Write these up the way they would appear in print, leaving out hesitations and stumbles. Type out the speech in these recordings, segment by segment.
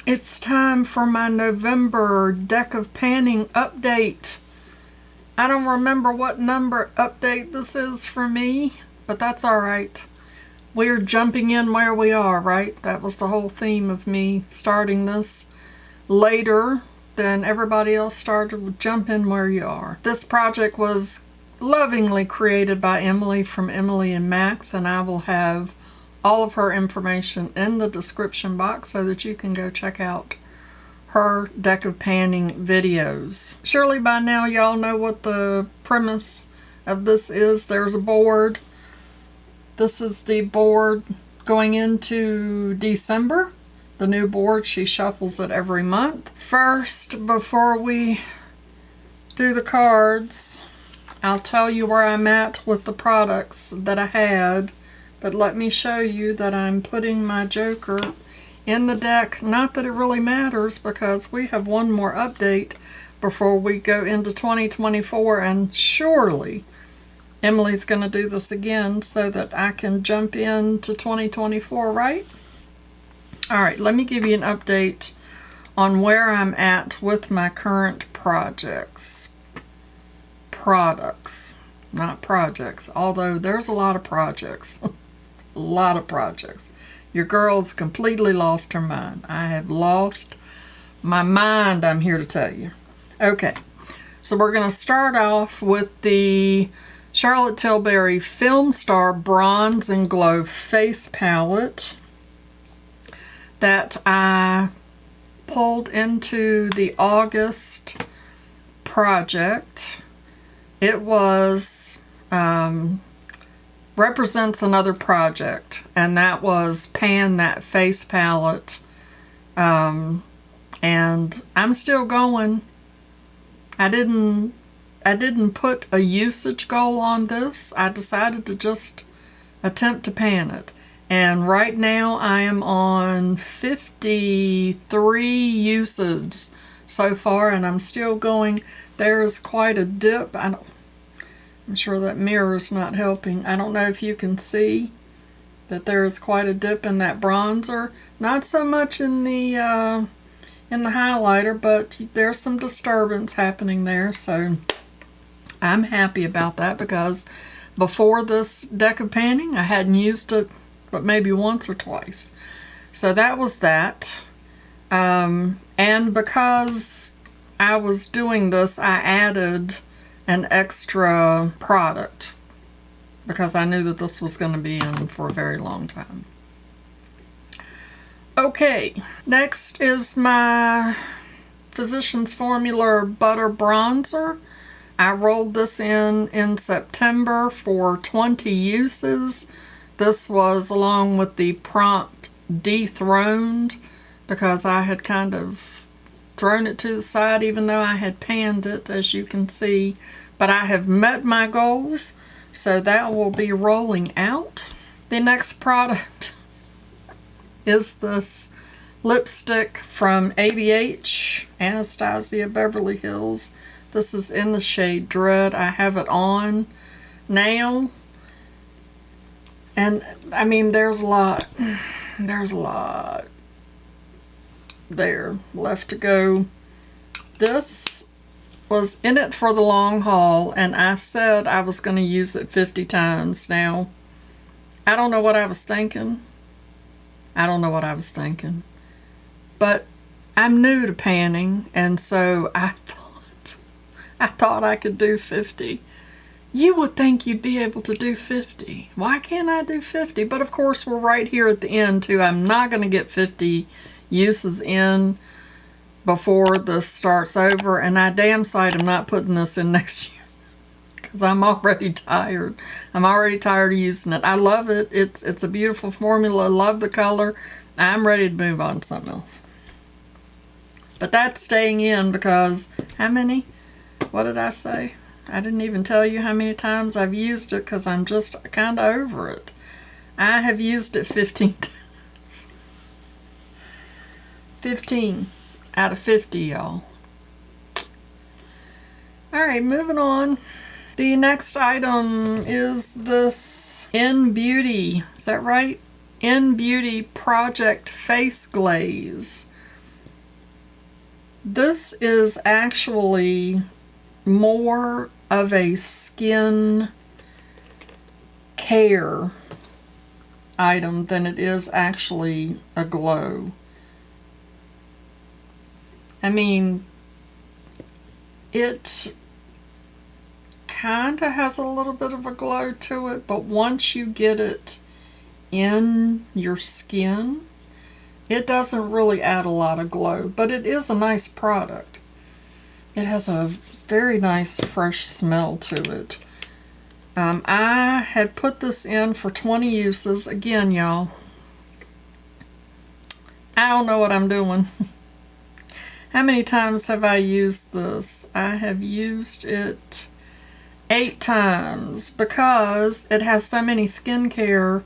It's time for my November deck of panning update. I don't remember what number update this is for me, but that's alright. We're jumping in where we are, right? That was the whole theme of me starting this later than everybody else started. Jump in where you are. This project was lovingly created by Emily from Emily and Max, and I will have all of her information in the description box so that you can go check out her deck of panning videos. Surely by now y'all know what the premise of this is. There's a board. This is the board going into December. The new board, she shuffles it every month. First, before we do the cards, I'll tell you where I'm at with the products that I had. But let me show you that I'm putting my Joker in the deck. Not that it really matters, because we have one more update before we go into 2024, and surely Emily's going to do this again so that I can jump into 2024, right? Alright, let me give you an update on where I'm at with my current projects. Products, not projects, although there's a lot of projects. A lot of projects. Your girl's completely lost her mind. I have lost my mind, I'm here to tell you. Okay, so we're going to start off with the Charlotte Tilbury Film Star Bronze and Glow Face Palette that I pulled into the August project. It was represents another project, and that was Pan That Face Palette, and I'm still going. I didn't put a usage goal on this. I decided to just attempt to pan it, and right now I am on 53 uses so far, and I'm still going. There's quite a dip. I'm sure that mirror is not helping. I don't know if you can see that there is quite a dip in that bronzer. Not so much in the highlighter, but there's some disturbance happening there. So I'm happy about that, because before this deck of panning, I hadn't used it but maybe once or twice. So that was that. And because I was doing this, I added an extra product because I knew that this was going to be in for a very long time. Okay, next is my Physicians Formula Butter Bronzer. I rolled this in September for 20 uses. This was along with the prompt Dethroned, because I had kind of thrown it to the side even though I had panned it, as you can see. But I have met my goals, so that will be rolling out. The next product is this lipstick from ABH, Anastasia Beverly Hills. This is in the shade Dread. I have it on now, and I mean there's a lot there left to go. This was in it for the long haul, and I said I was going to use it 50 times. Now, I don't know what I was thinking. But I'm new to panning, and so I thought I could do 50. You would think you'd be able to do 50. Why can't I do 50? But of course, we're right here at the end too. I'm not going to get 50 uses in before this starts over, and I damn sight am not putting this in next year, because I'm already tired. I'm already tired of using it. I love it. It's a beautiful formula. I love the color. I'm ready to move on to something else. But that's staying in because how many? What did I say? I didn't even tell you how many times I've used it, because I'm just kind of over it. I have used it 15 times. 15 out of 50, y'all. Alright, moving on. The next item is this In Beauty. Is that right? In Beauty Project Face Glaze. This is actually more of a skin care item than it is actually a glow. I mean, it kind of has a little bit of a glow to it, but once you get it in your skin, it doesn't really add a lot of glow, but it is a nice product. It has a very nice fresh smell to it. I had put this in for 20 uses. Again, y'all, I don't know what I'm doing. How many times have I used this? I have used it 8 times because it has so many skincare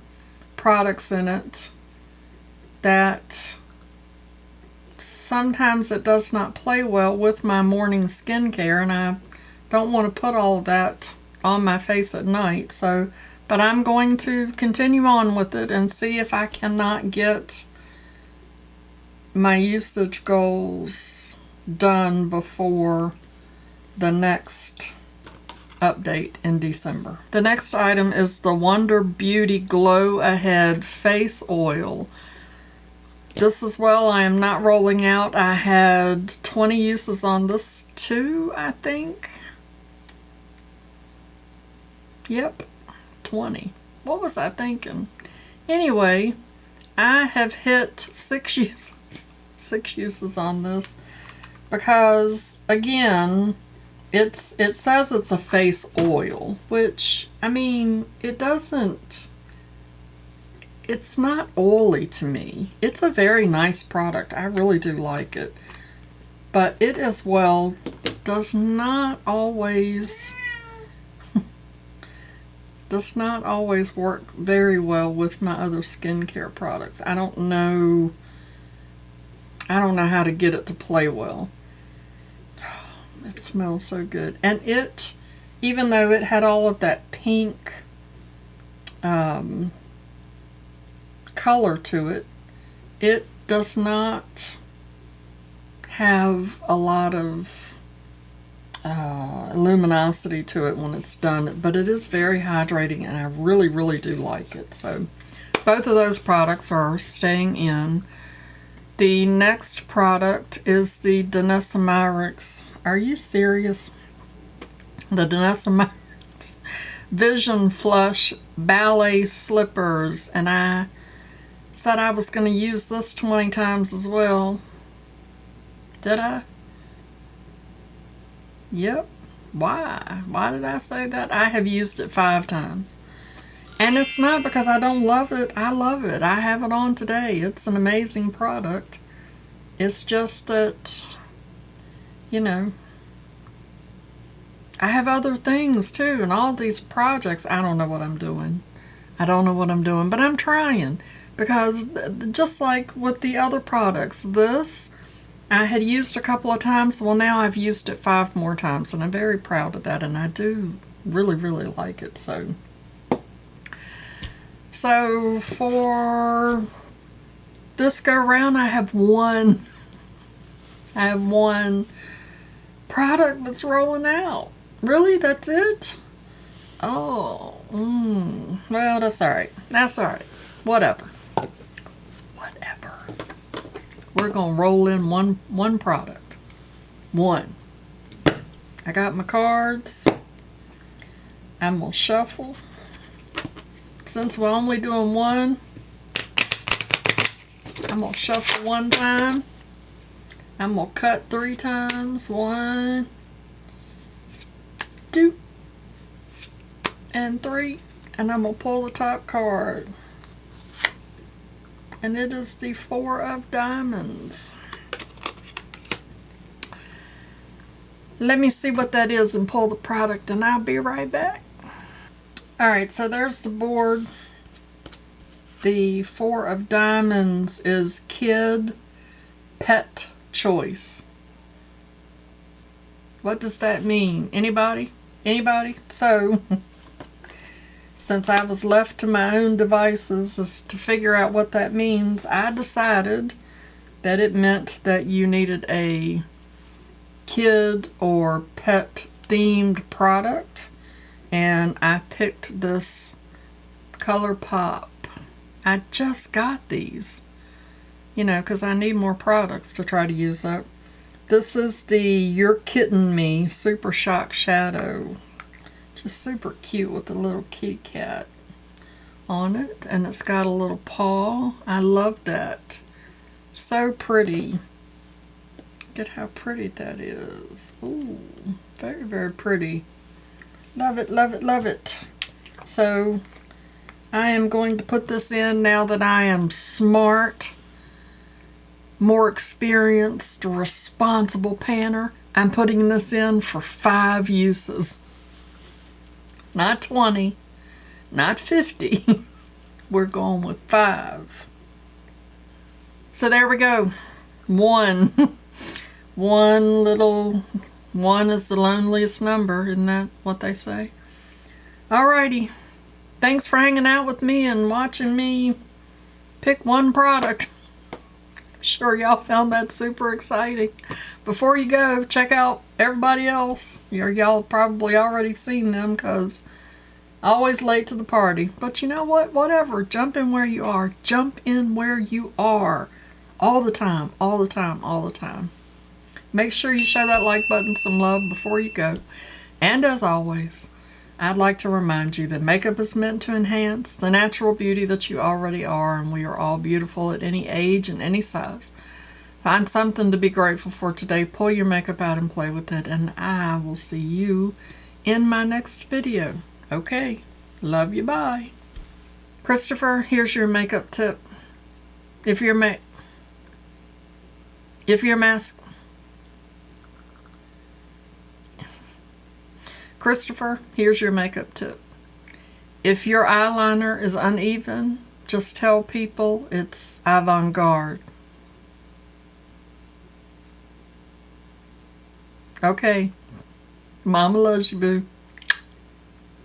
products in it that sometimes it does not play well with my morning skincare, and I don't want to put all of that on my face at night. So, but I'm going to continue on with it and see if I cannot get my usage goals done before the next update in December. The next item is the Wonder Beauty Glow Ahead Face Oil. This as well, I am not rolling out. I had 20 uses on this too, I think. Yep, 20. What was I thinking? Anyway, I have hit 6 uses. 6 uses on this because, again, it says it's a face oil, which, I mean, it doesn't, it's not oily to me. It's a very nice product. I really do like it. But it as well does not always work very well with my other skincare products. I don't know how to get it to play well. It smells so good. And it, even though it had all of that pink color to it, it does not have a lot of luminosity to it when it's done, but it is very hydrating, and I really, really do like it. So both of those products are staying in. The next product is the Denesamyrix. Are you serious? The Denesamyrix Vision Flush Ballet Slippers, and I said I was going to use this 20 times as well. Did I? Yep. Why? Why did I say that? I have used it 5 times. And it's not because I don't love it. I love it. I have it on today. It's an amazing product. It's just that, you know, I have other things too, and all these projects. I don't know what I'm doing. I don't know what I'm doing, but I'm trying. Because just like with the other products, this I had used a couple of times. Well, now I've used it 5 more times, and I'm very proud of that, and I do really, really like it. So for this go round, I have one product that's rolling out. Really? That's it? Oh, well, that's all right. That's all right. Whatever. We're gonna roll in one product. One. I got my cards. I'm gonna shuffle. Since we're only doing one, I'm gonna shuffle 1 time. I'm gonna cut 3 times. 1, 2, and 3. And I'm gonna pull the top card. And it is the 4 of Diamonds. Let me see what that is and pull the product, and I'll be right back. Alright, so there's the board. The 4 of Diamonds is Kid Pet Choice. What does that mean? Anybody? Anybody? So, since I was left to my own devices as to figure out what that means, I decided that it meant that you needed a kid or pet themed product, and I picked this ColourPop. I just got these, you know, because I need more products to try to use up. This is the You're Kidding Me Super Shock Shadow. Just super cute with a little kitty cat on it, and it's got a little paw. I love that. So pretty. Look at how pretty that is. Ooh, very, very pretty. Love it, love it, love it. So I am going to put this in now that I am smart, more experienced, responsible panner. I'm putting this in for 5 uses. Not 20, not 50. We're going with 5. So there we go. 1. One is the loneliest number. Isn't that what they say? Alrighty. Thanks for hanging out with me and watching me pick one product. I'm sure y'all found that super exciting. Before you go, check out everybody else. Y'all probably already seen them because always late to the party. But you know what? Whatever. Jump in where you are. Jump in where you are. All the time. All the time. All the time. Make sure you show that like button some love before you go. And as always, I'd like to remind you that makeup is meant to enhance the natural beauty that you already are, and we are all beautiful at any age and any size. Find something to be grateful for today. Pull your makeup out and play with it, and I will see you in my next video. Okay, love you, bye. Christopher, here's your makeup tip. If your mask... Christopher, here's your makeup tip. If your eyeliner is uneven, just tell people it's avant-garde. Okay. Mama loves you, boo.